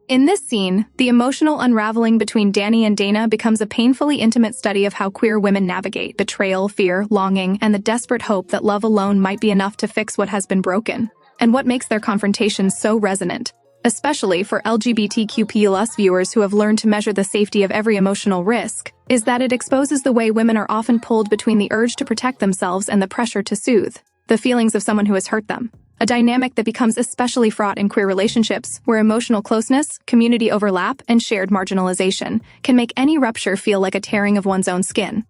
In this scene, the emotional unraveling between Dani and Dana becomes a painfully intimate study of how queer women navigate betrayal, fear, longing, and the desperate hope that love alone might be enough to fix what has been broken. And what makes their confrontation so resonant, especially for LGBTQ+ viewers who have learned to measure the safety of every emotional risk, is that it exposes the way women are often pulled between the urge to protect themselves and the pressure to soothe the feelings of someone who has hurt them. A dynamic that becomes especially fraught in queer relationships, where emotional closeness, community overlap, and shared marginalization can make any rupture feel like a tearing of one's own skin.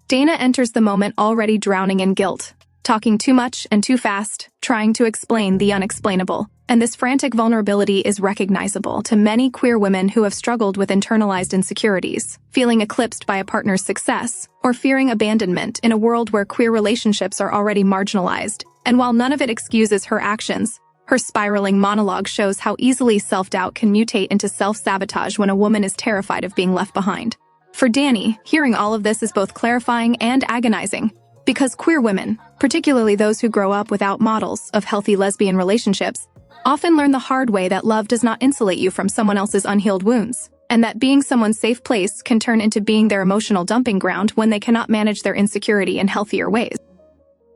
Dana enters the moment already drowning in guilt, talking too much and too fast, trying to explain the unexplainable. And this frantic vulnerability is recognizable to many queer women who have struggled with internalized insecurities, feeling eclipsed by a partner's success, or fearing abandonment in a world where queer relationships are already marginalized. And while none of it excuses her actions, her spiraling monologue shows how easily self-doubt can mutate into self-sabotage when a woman is terrified of being left behind. For Dani, hearing all of this is both clarifying and agonizing, because queer women, particularly those who grow up without models of healthy lesbian relationships, often learn the hard way that love does not insulate you from someone else's unhealed wounds, and that being someone's safe place can turn into being their emotional dumping ground when they cannot manage their insecurity in healthier ways.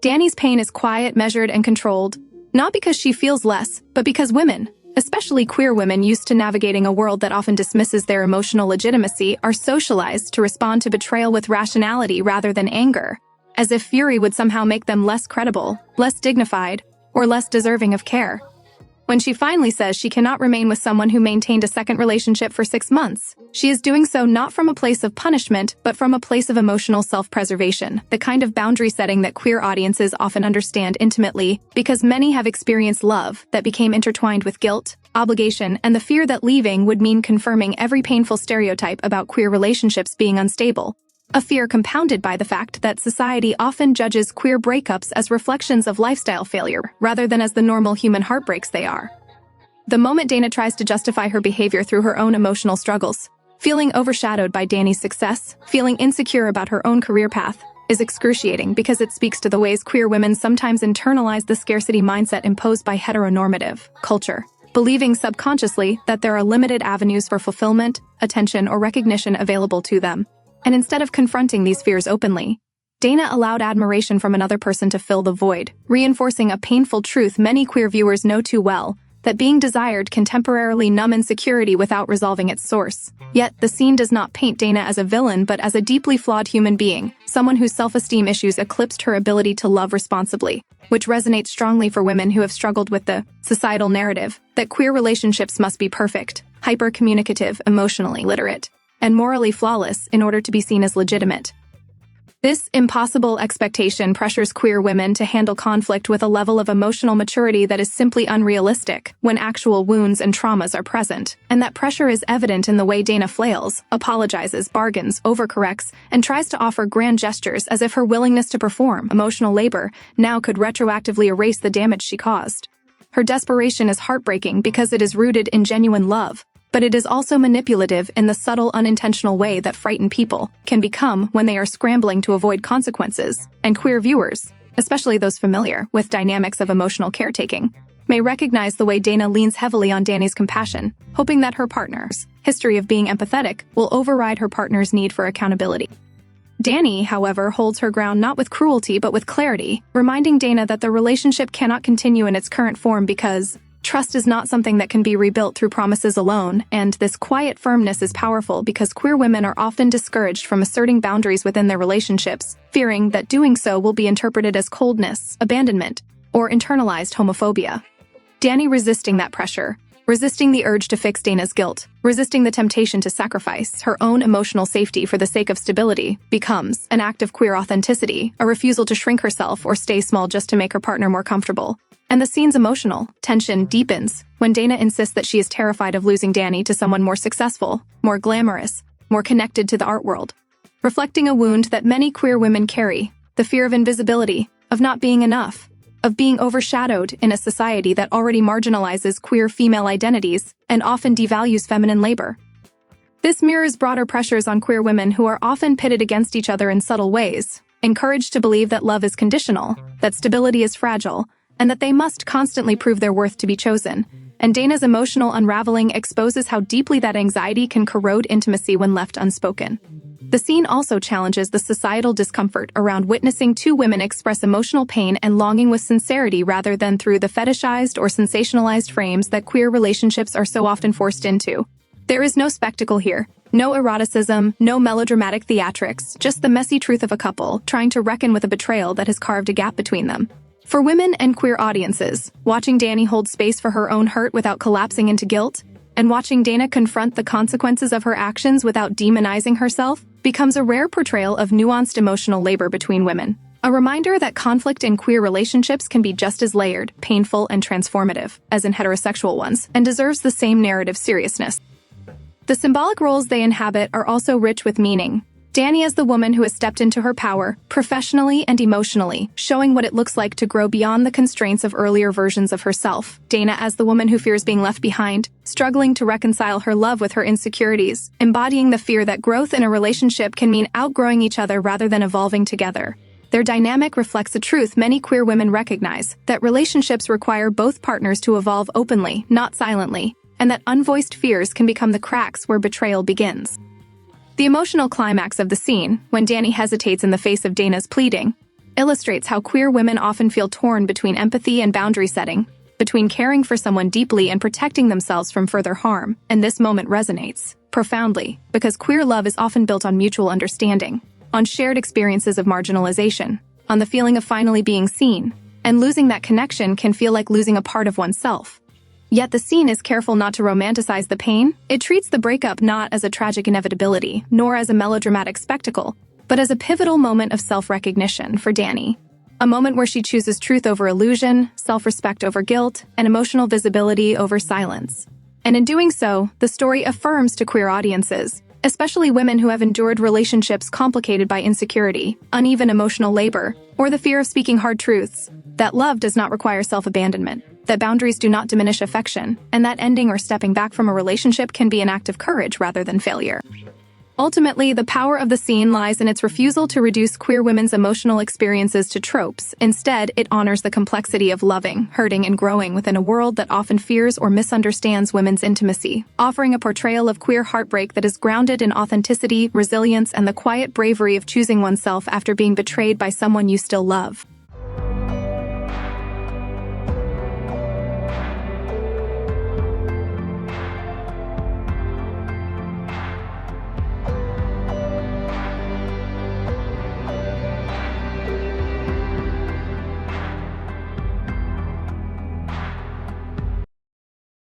Dani's pain is quiet, measured, and controlled, not because she feels less, but because women, especially queer women used to navigating a world that often dismisses their emotional legitimacy, are socialized to respond to betrayal with rationality rather than anger, as if fury would somehow make them less credible, less dignified, or less deserving of care. When she finally says she cannot remain with someone who maintained a second relationship for 6 months, she is doing so not from a place of punishment, but from a place of emotional self-preservation, the kind of boundary setting that queer audiences often understand intimately, because many have experienced love that became intertwined with guilt, obligation, and the fear that leaving would mean confirming every painful stereotype about queer relationships being unstable. A fear compounded by the fact that society often judges queer breakups as reflections of lifestyle failure, rather than as the normal human heartbreaks they are. The moment Dana tries to justify her behavior through her own emotional struggles, feeling overshadowed by Dani's success, feeling insecure about her own career path, is excruciating because it speaks to the ways queer women sometimes internalize the scarcity mindset imposed by heteronormative culture, believing subconsciously that there are limited avenues for fulfillment, attention, or recognition available to them. And instead of confronting these fears openly, Dana allowed admiration from another person to fill the void, reinforcing a painful truth many queer viewers know too well, that being desired can temporarily numb insecurity without resolving its source. Yet, the scene does not paint Dana as a villain but as a deeply flawed human being, someone whose self-esteem issues eclipsed her ability to love responsibly, which resonates strongly for women who have struggled with the societal narrative that queer relationships must be perfect, hyper-communicative, emotionally literate, and morally flawless in order to be seen as legitimate. This impossible expectation pressures queer women to handle conflict with a level of emotional maturity that is simply unrealistic when actual wounds and traumas are present, and that pressure is evident in the way Dana flails, apologizes, bargains, overcorrects, and tries to offer grand gestures as if her willingness to perform emotional labor now could retroactively erase the damage she caused. Her desperation is heartbreaking because it is rooted in genuine love, but it is also manipulative in the subtle, unintentional way that frightened people can become when they are scrambling to avoid consequences, and queer viewers, especially those familiar with dynamics of emotional caretaking, may recognize the way Dana leans heavily on Dani's compassion, hoping that her partner's history of being empathetic will override her partner's need for accountability. Dani, however, holds her ground not with cruelty but with clarity, reminding Dana that the relationship cannot continue in its current form because trust is not something that can be rebuilt through promises alone, and this quiet firmness is powerful because queer women are often discouraged from asserting boundaries within their relationships, fearing that doing so will be interpreted as coldness, abandonment, or internalized homophobia. Dani resisting that pressure, resisting the urge to fix Dana's guilt, resisting the temptation to sacrifice her own emotional safety for the sake of stability, becomes an act of queer authenticity, a refusal to shrink herself or stay small just to make her partner more comfortable. And the scene's emotional tension deepens when Dana insists that she is terrified of losing Dani to someone more successful, more glamorous, more connected to the art world, reflecting a wound that many queer women carry, the fear of invisibility, of not being enough, of being overshadowed in a society that already marginalizes queer female identities and often devalues feminine labor. This mirrors broader pressures on queer women who are often pitted against each other in subtle ways, encouraged to believe that love is conditional, that stability is fragile, and that they must constantly prove their worth to be chosen. and Dana's emotional unraveling exposes how deeply that anxiety can corrode intimacy when left unspoken. The scene also challenges the societal discomfort around witnessing two women express emotional pain and longing with sincerity rather than through the fetishized or sensationalized frames that queer relationships are so often forced into. There is no spectacle here, no eroticism, no melodramatic theatrics, just the messy truth of a couple trying to reckon with a betrayal that has carved a gap between them. For women and queer audiences, watching Dani hold space for her own hurt without collapsing into guilt, and watching Dana confront the consequences of her actions without demonizing herself, becomes a rare portrayal of nuanced emotional labor between women. A reminder that conflict in queer relationships can be just as layered, painful, and transformative as in heterosexual ones, and deserves the same narrative seriousness. The symbolic roles they inhabit are also rich with meaning. Dani as the woman who has stepped into her power, professionally and emotionally, showing what it looks like to grow beyond the constraints of earlier versions of herself. Dana as the woman who fears being left behind, struggling to reconcile her love with her insecurities, embodying the fear that growth in a relationship can mean outgrowing each other rather than evolving together. Their dynamic reflects a truth many queer women recognize, that relationships require both partners to evolve openly, not silently, and that unvoiced fears can become the cracks where betrayal begins. The emotional climax of the scene, when Dani hesitates in the face of Dana's pleading, illustrates how queer women often feel torn between empathy and boundary setting, between caring for someone deeply and protecting themselves from further harm, and this moment resonates profoundly, because queer love is often built on mutual understanding, on shared experiences of marginalization, on the feeling of finally being seen, and losing that connection can feel like losing a part of oneself. Yet the scene is careful not to romanticize the pain. It treats the breakup not as a tragic inevitability, nor as a melodramatic spectacle, but as a pivotal moment of self-recognition for Dani. A moment where she chooses truth over illusion, self-respect over guilt, and emotional visibility over silence. And in doing so, the story affirms to queer audiences, especially women who have endured relationships complicated by insecurity, uneven emotional labor, or the fear of speaking hard truths, that love does not require self-abandonment, that boundaries do not diminish affection, and that ending or stepping back from a relationship can be an act of courage rather than failure. Ultimately, the power of the scene lies in its refusal to reduce queer women's emotional experiences to tropes. Instead, it honors the complexity of loving, hurting, and growing within a world that often fears or misunderstands women's intimacy, offering a portrayal of queer heartbreak that is grounded in authenticity, resilience, and the quiet bravery of choosing oneself after being betrayed by someone you still love.